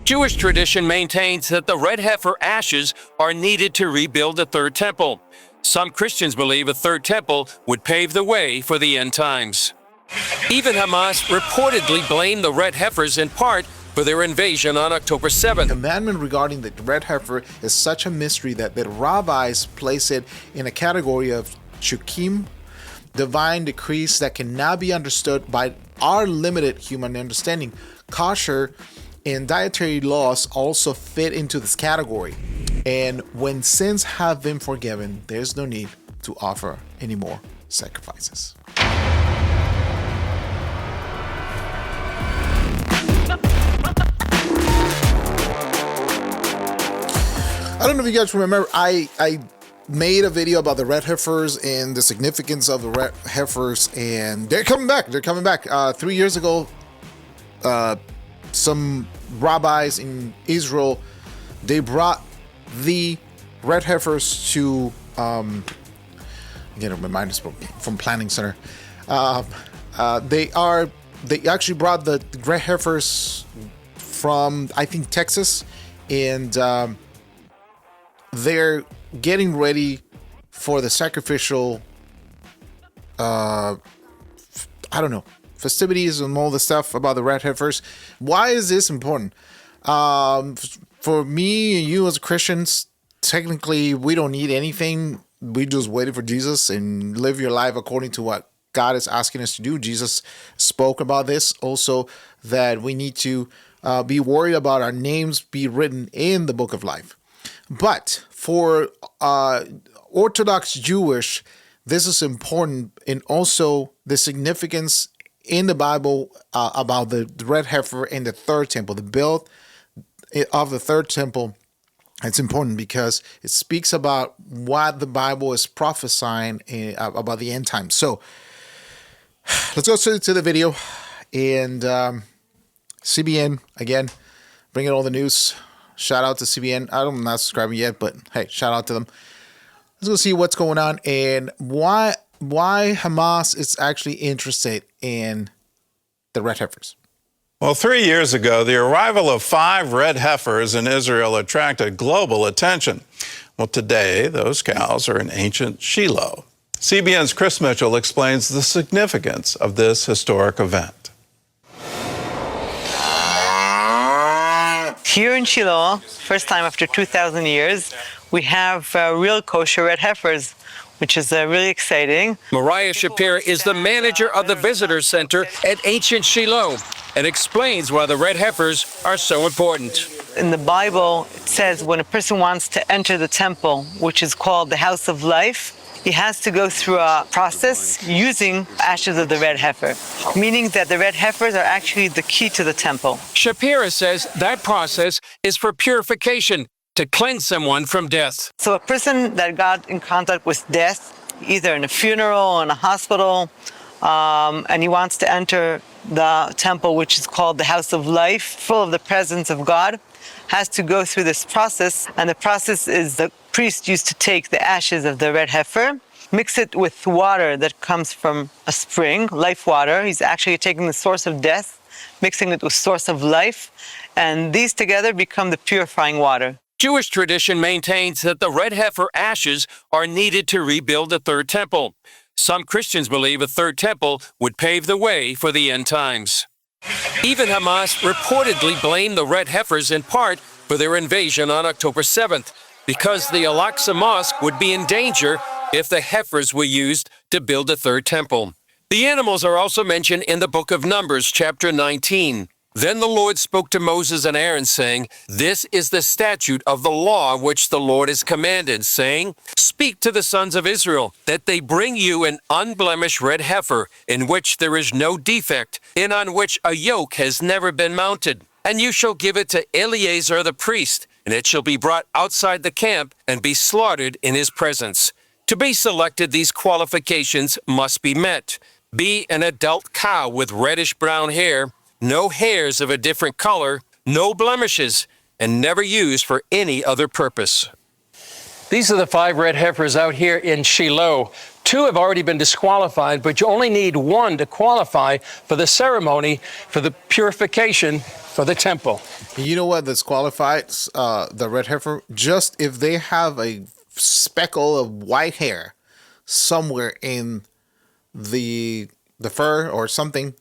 Jewish tradition maintains that the red heifer ashes are needed to rebuild the third temple. Some Christians believe a third temple would pave the way for the end times. Even Hamas reportedly blamed the red heifers in part for their invasion on October 7th. The commandment regarding the red heifer is such a mystery that the rabbis place it in a category of chukim, divine decrees that cannot be understood by our limited human understanding. Kosher and dietary laws also fit into this category. And when sins have been forgiven, there's no need to offer any more sacrifices. I don't know if you guys remember, I made a video about the red heifers and the significance of the red heifers, and they're coming back. 3 years ago, some rabbis in Israel, they brought the red heifers to get a reminder from Planning Center. They actually brought the red heifers from, I think, Texas, and they're getting ready for the sacrificial festivities and all the stuff about the red heifers. Why is this important? For me and you as Christians, technically we don't need anything. We just waited for Jesus and live your life according to what God is asking us to do. Jesus spoke about this also, that we need to be worried about our names be written in the book of life. But for Orthodox Jewish, this is important, and also the significance in the Bible about the red heifer and the third temple, the build of the third temple. It's important because it speaks about what the Bible is prophesying about the end time. So let's go to the video. And CBN, again, bringing all the news. Shout out to CBN. I'm not subscribing yet, but hey, shout out to them. Let's go see what's going on and why Hamas is actually interested in the red heifers. Well, 3 years ago, the arrival of 5 red heifers in Israel attracted global attention. Well, today, those cows are in ancient Shiloh. CBN's Chris Mitchell explains the significance of this historic event. Here in Shiloh, first time after 2,000 years, we have real kosher red heifers, which is really exciting. Mariah Shapir is the manager of the visitor center at ancient Shiloh and explains why the red heifers are so important. In the Bible, it says when a person wants to enter the temple, which is called the house of life, he has to go through a process using ashes of the red heifer, meaning that the red heifers are actually the key to the temple. Shapira says that process is for purification, to cleanse someone from death. So a person that got in contact with death, either in a funeral or in a hospital, and he wants to enter the temple, which is called the house of life, full of the presence of God, has to go through this process. And the process is the priest used to take the ashes of the red heifer, mix it with water that comes from a spring, life water. He's actually taking the source of death, mixing it with source of life, and these together become the purifying water. Jewish tradition maintains that the red heifer ashes are needed to rebuild the third temple. Some Christians believe a third temple would pave the way for the end times. Even Hamas reportedly blamed the red heifers in part for their invasion on October 7th, because the Al-Aqsa Mosque would be in danger if the heifers were used to build a third temple. The animals are also mentioned in the book of Numbers, chapter 19. Then the Lord spoke to Moses and Aaron, saying, "This is the statute of the law which the Lord has commanded, saying, Speak to the sons of Israel, that they bring you an unblemished red heifer, in which there is no defect, and on which a yoke has never been mounted. And you shall give it to Eleazar the priest, and it shall be brought outside the camp and be slaughtered in his presence." To be selected, these qualifications must be met. Be an adult cow with reddish-brown hair, no hairs of a different color, no blemishes, and never used for any other purpose. These are the 5 red heifers out here in Shiloh. 2 have already been disqualified, but you only need 1 to qualify for the ceremony for the purification for the temple. You know what disqualifies the red heifer? Just if they have a speckle of white hair somewhere in the fur or something.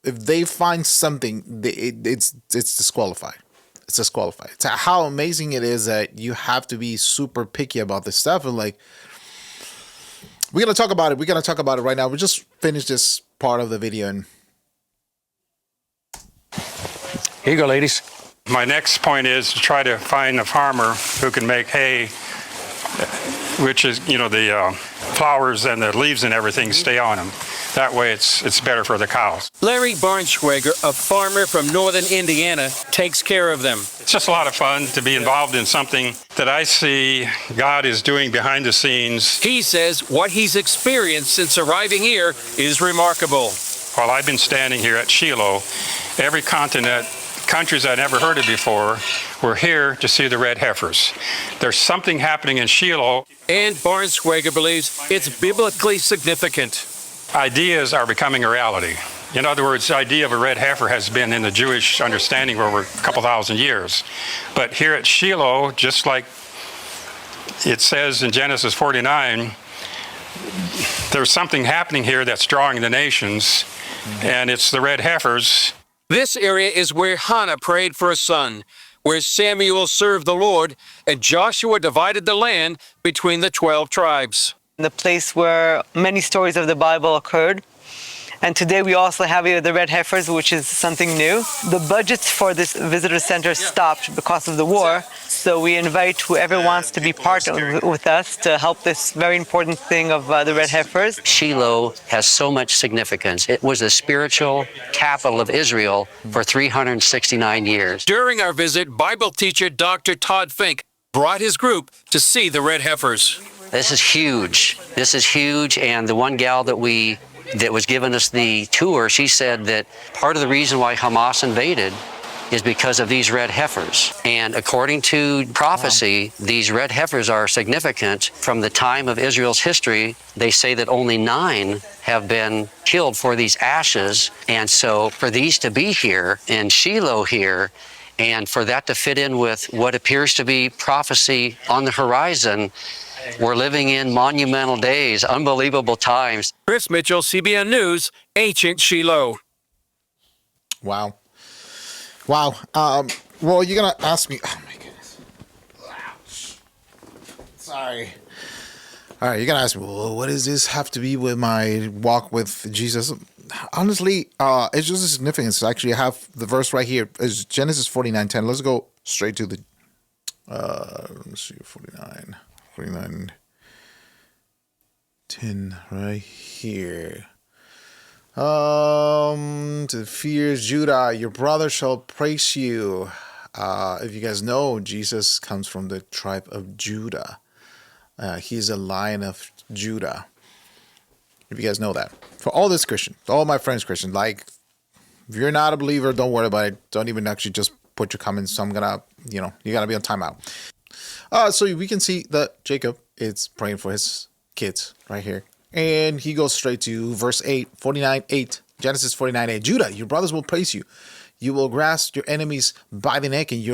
If they find something, it's disqualified. It's disqualified. It's how amazing it is that you have to be super picky about this stuff. And like, we're gonna talk about it. We're gonna talk about it right now. We just finished this part of the video, and here you go, ladies. My next point is to try to find a farmer who can make hay, which is, the flowers and the leaves and everything stay on them. That way it's better for the cows. Larry Barnschwager, a farmer from northern Indiana, takes care of them. It's just a lot of fun to be involved in something that I see God is doing behind the scenes. He says what he's experienced since arriving here is remarkable. While I've been standing here at Shiloh, every continent, countries I never heard of before, were here to see the red heifers. There's something happening in Shiloh. And Barnschwager believes it's biblically significant. Ideas are becoming a reality. In other words, the idea of a red heifer has been in the Jewish understanding for over a couple thousand years. But here at Shiloh, just like it says in Genesis 49, there's something happening here that's drawing the nations, and it's the red heifers. This area is where Hannah prayed for a son, where Samuel served the Lord, and Joshua divided the land between the 12 tribes. The place where many stories of the Bible occurred. And today we also have here the red heifers, which is something new. The budgets for this visitor center stopped because of the war. So we invite whoever wants to be part of with us to help this very important thing of the red heifers. Shiloh has so much significance. It was the spiritual capital of Israel for 369 years. During our visit, Bible teacher Dr. Todd Fink brought his group to see the red heifers. This is huge. This is huge. And the one gal that was giving us the tour, she said that part of the reason why Hamas invaded is because of these red heifers. And according to prophecy, these red heifers are significant from the time of Israel's history. They say that only 9 have been killed for these ashes. And so for these to be here in Shiloh here, and for that to fit in with what appears to be prophecy on the horizon, we're living in monumental days, unbelievable times. Chris Mitchell, CBN News, Ancient Shiloh. wow. Well, you're gonna ask me. Oh my goodness. Sorry. All right, you're gonna ask me, well, what does this have to be with my walk with Jesus? Honestly, it's just a significance. Actually, I have the verse right here. It's Genesis 49:10. Let's go straight to the. Let's see, 49:10 right here. To fear Judah, your brother shall praise you. If you guys know, Jesus comes from the tribe of Judah. He's a lion of Judah. If you guys know that. For all this Christian, all my friends Christian, like, if you're not a believer, don't worry about it. Don't even actually just put your comments. So I'm gonna, you're gonna be on timeout. So we can see that Jacob is praying for his kids right here. And he goes straight to verse 8, 49:8, Genesis 49:8. Judah, your brothers will praise you. You will grasp your enemies by the neck, and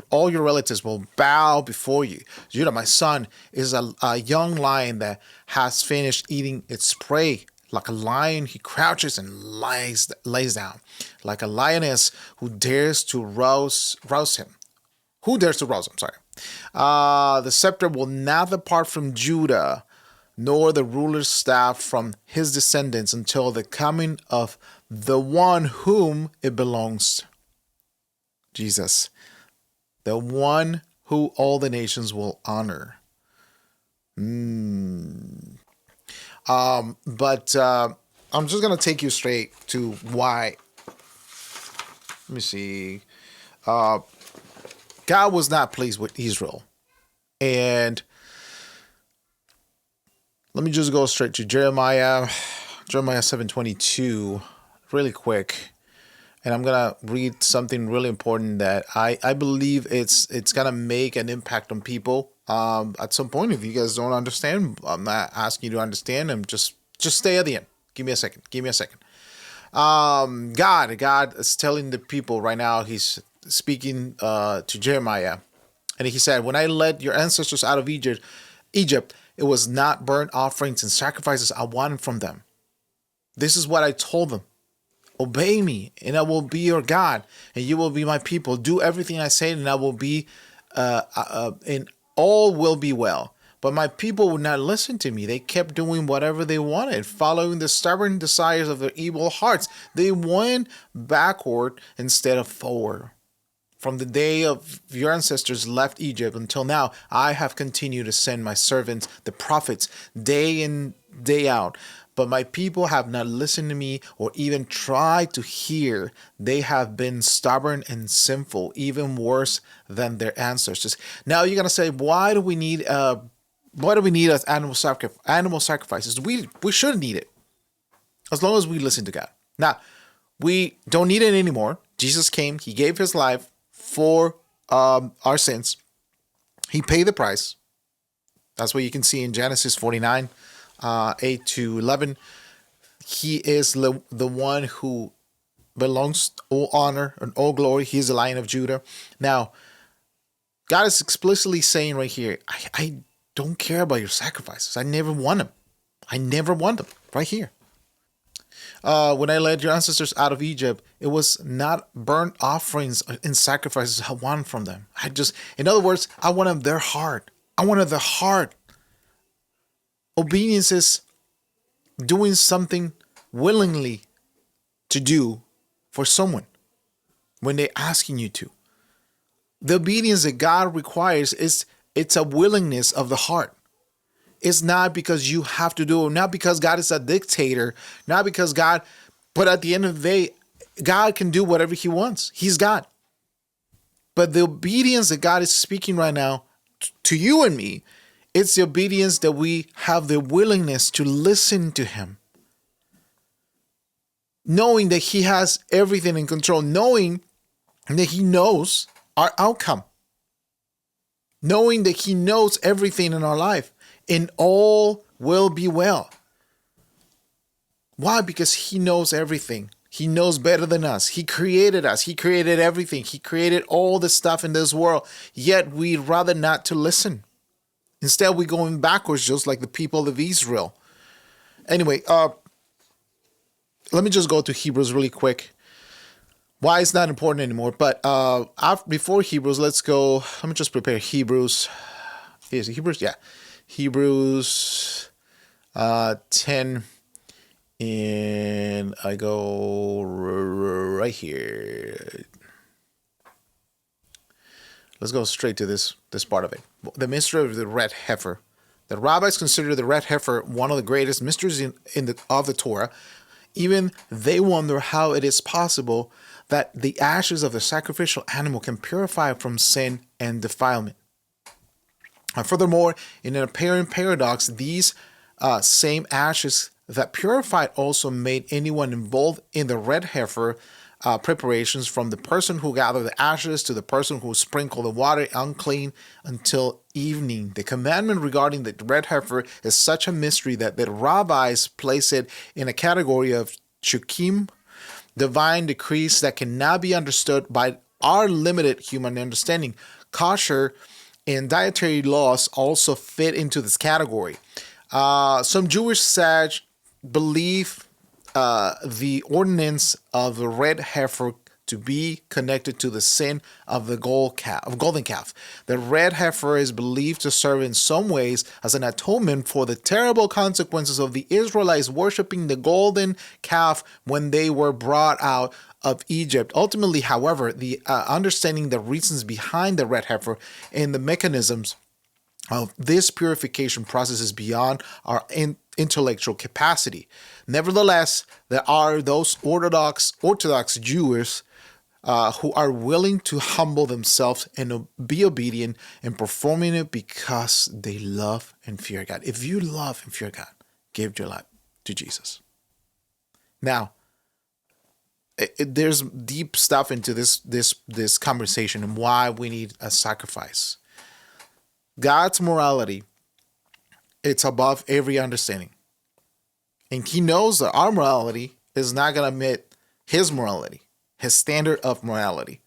all your relatives will bow before you. Judah, my son, is a young lion that has finished eating its prey. Like a lion, he crouches and lays down. Like a lioness who dares to rouse him. Who dares to rouse him? Sorry. The scepter will not depart from Judah, nor the ruler's staff from his descendants until the coming of the one whom it belongs. Jesus. The one who all the nations will honor. But I'm just going to take you straight to why. Let me see. God was not pleased with Israel. And let me just go straight to Jeremiah 7:22 really quick. And I'm going to read something really important that I believe it's going to make an impact on people. At some point, if you guys don't understand, I'm not asking you to understand. Just stay at the end. Give me a second. God is telling the people right now. He's speaking to Jeremiah, and he said, "When I led your ancestors out of Egypt, it was not burnt offerings and sacrifices I wanted from them. This is what I told them. Obey me, and I will be your God, and you will be my people. Do everything I say, and I will be, and all will be well. But my people would not listen to me. They kept doing whatever they wanted, following the stubborn desires of their evil hearts. They went backward instead of forward. From the day of your ancestors left Egypt until now, I have continued to send my servants, the prophets, day in, day out. But my people have not listened to me or even tried to hear. They have been stubborn and sinful, even worse than their ancestors." Now you're gonna say, why do we need as animal sacrifices? We shouldn't need it as long as we listen to God. Now we don't need it anymore. Jesus came. He gave his life for our sins. He paid the price. That's what you can see in Genesis 49. 8 to 11. He is the one who belongs all honor and all glory. He is the Lion of Judah. Now, God is explicitly saying right here, I don't care about your sacrifices. I never want them. Right here. When I led your ancestors out of Egypt, it was not burnt offerings and sacrifices I wanted from them. In other words, I wanted their heart. I wanted their heart. Obedience is doing something willingly to do for someone when they're asking you to. The obedience that God requires it's a willingness of the heart. It's not because you have to do it, not because God is a dictator, not because but at the end of the day, God can do whatever he wants. He's God. But the obedience that God is speaking right now to you and me, it's the obedience that we have the willingness to listen to him. Knowing that he has everything in control. Knowing that he knows our outcome. Knowing that he knows everything in our life. And all will be well. Why? Because he knows everything. He knows better than us. He created us. He created everything. He created all the stuff in this world. Yet we'd rather not to listen. Instead, we're going backwards, just like the people of Israel. Anyway, let me just go to Hebrews really quick. Why it's not important anymore. But before Hebrews, let me just prepare Hebrews. Is it Hebrews? Yeah. Hebrews 10. And I go right here. Let's go straight to this part of it. The mystery of the red heifer. The rabbis consider the red heifer one of the greatest mysteries of the Torah. Even they wonder how it is possible that the ashes of the sacrificial animal can purify from sin and defilement. And furthermore, in an apparent paradox, these same ashes that purified also made anyone involved in the red heifer preparations, from the person who gathered the ashes to the person who sprinkled the water, unclean until evening. The commandment regarding the red heifer is such a mystery that the rabbis place it in a category of chukim, divine decrees that cannot be understood by our limited human understanding. Kosher and dietary laws also fit into this category. Some Jewish sages believe the ordinance of the red heifer to be connected to the sin of the golden calf. The red heifer is believed to serve in some ways as an atonement for the terrible consequences of the Israelites worshiping the golden calf when they were brought out of Egypt. Ultimately, however, the understanding the reasons behind the red heifer and the mechanisms of this purification process is beyond our intellectual capacity. Nevertheless, there are those Orthodox Jews who are willing to humble themselves and be obedient in performing it because they love and fear God. If you love and fear God, give your life to Jesus. Now, there's deep stuff into this conversation and why we need a sacrifice. God's morality, it's above every understanding. And he knows that our morality is not going to meet his morality, his standard of morality.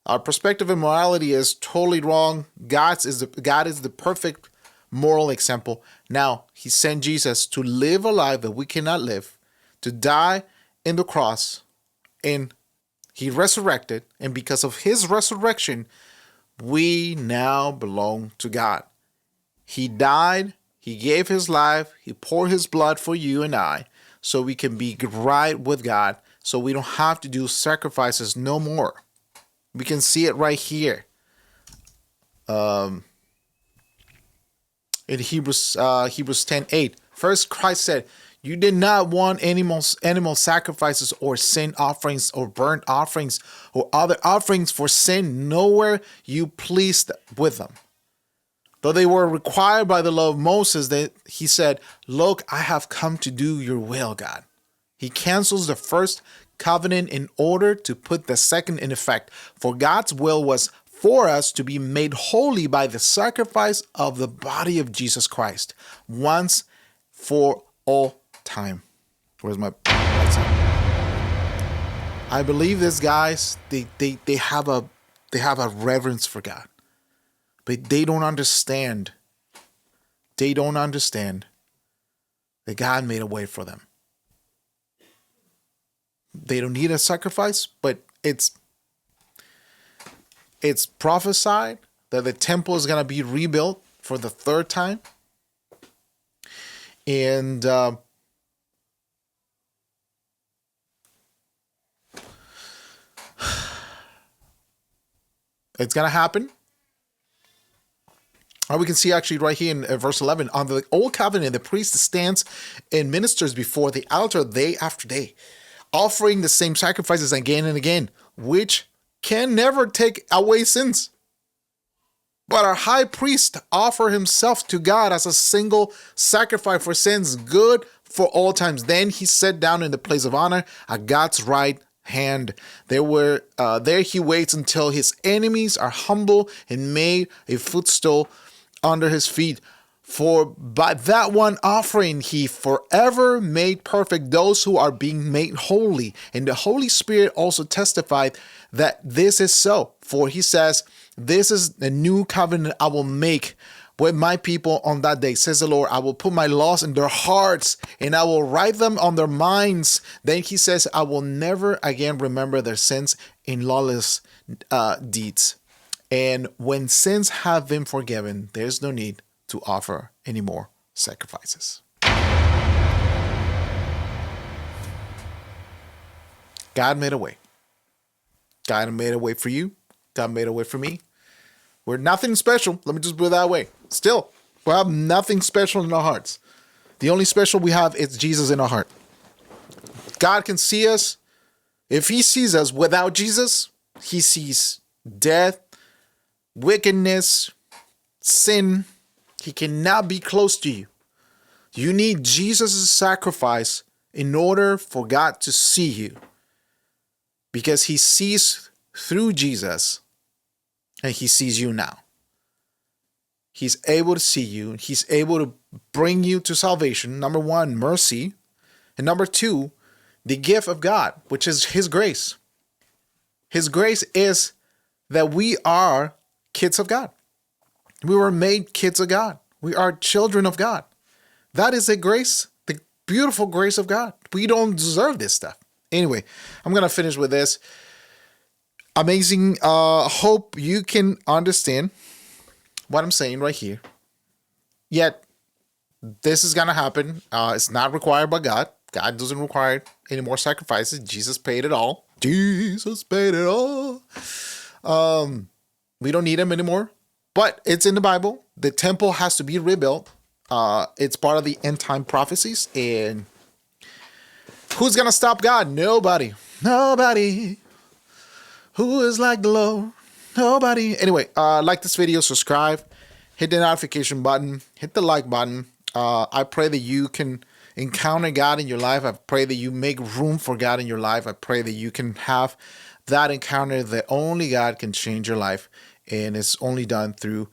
Our perspective of morality is totally wrong. God is the perfect moral example. Now, he sent Jesus to live a life that we cannot live, to die in the cross, and he resurrected. And because of his resurrection, we now belong to God. He died, he gave his life, he poured his blood for you and I, so we can be right with God, so we don't have to do sacrifices no more. We can see it right here. In Hebrews 10:8. First, Christ said, "You did not want animal sacrifices or sin offerings or burnt offerings or other offerings for sin. Nowhere you pleased with them. Though they were required by the law of Moses, he said, 'Look, I have come to do your will, God.'" He cancels the first covenant in order to put the second in effect. For God's will was for us to be made holy by the sacrifice of the body of Jesus Christ, once for all time. Where's my I believe these guys, they have a reverence for God. But they don't understand. They don't understand that God made a way for them. They don't need a sacrifice, but it's prophesied that the temple is going to be rebuilt for the third time. And it's going to happen. We can see actually right here in verse 11, on the old covenant, the priest stands and ministers before the altar day after day, offering the same sacrifices again and again, which can never take away sins. But our high priest offered himself to God as a single sacrifice for sins, good for all times. Then he sat down in the place of honor at God's right hand. There he waits until his enemies are humble and made a footstool under his feet. For by that one offering he forever made perfect those who are being made holy. And the Holy Spirit also testified that this is so. For he says, "This is the new covenant I will make with my people on that day, says the Lord. I will put my laws in their hearts and I will write them on their minds." Then he says, "I will never again remember their sins in lawless deeds." And when sins have been forgiven, there's no need to offer any more sacrifices. God made a way. God made a way for you. God made a way for me. We're nothing special. Let me just put it that way. Still, we have nothing special in our hearts. The only special we have is Jesus in our heart. God can see us. If he sees us without Jesus, he sees death, wickedness, sin. He cannot be close to you. You need Jesus' sacrifice in order for God to see you, because he sees through Jesus and he sees you now. He's able to see you. He's able to bring you to salvation. Number one, mercy. And number two, the gift of God, which is his grace. His grace is that we are kids of God. We were made kids of God. We are children of God. That is a grace, the beautiful grace of God. We don't deserve this stuff. Anyway, I'm going to finish with this. Amazing. Hope you can understand what I'm saying right here. Yet, this is going to happen. It's not required by God. God doesn't require any more sacrifices. Jesus paid it all. Jesus paid it all. We don't need him anymore. But it's in the Bible. The temple has to be rebuilt. It's part of the end time prophecies. And who's going to stop God? Nobody. Nobody. Who is like the Lord? Nobody. Anyway, like this video, subscribe, hit the notification button, hit the like button. I pray that you can encounter God in your life. I pray that you make room for God in your life. I pray that you can have that encounter that only God can change your life. And it's only done through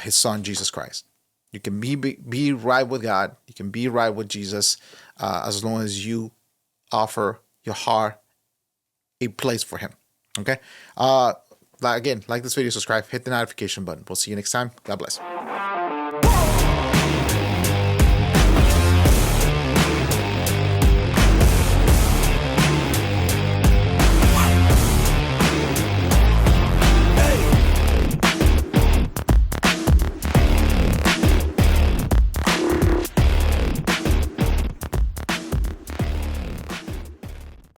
his son, Jesus Christ. You can be right with God. You can be right with Jesus as long as you offer your heart a place for him. Okay? Again, like this video, subscribe, hit the notification button. We'll see you next time. God bless.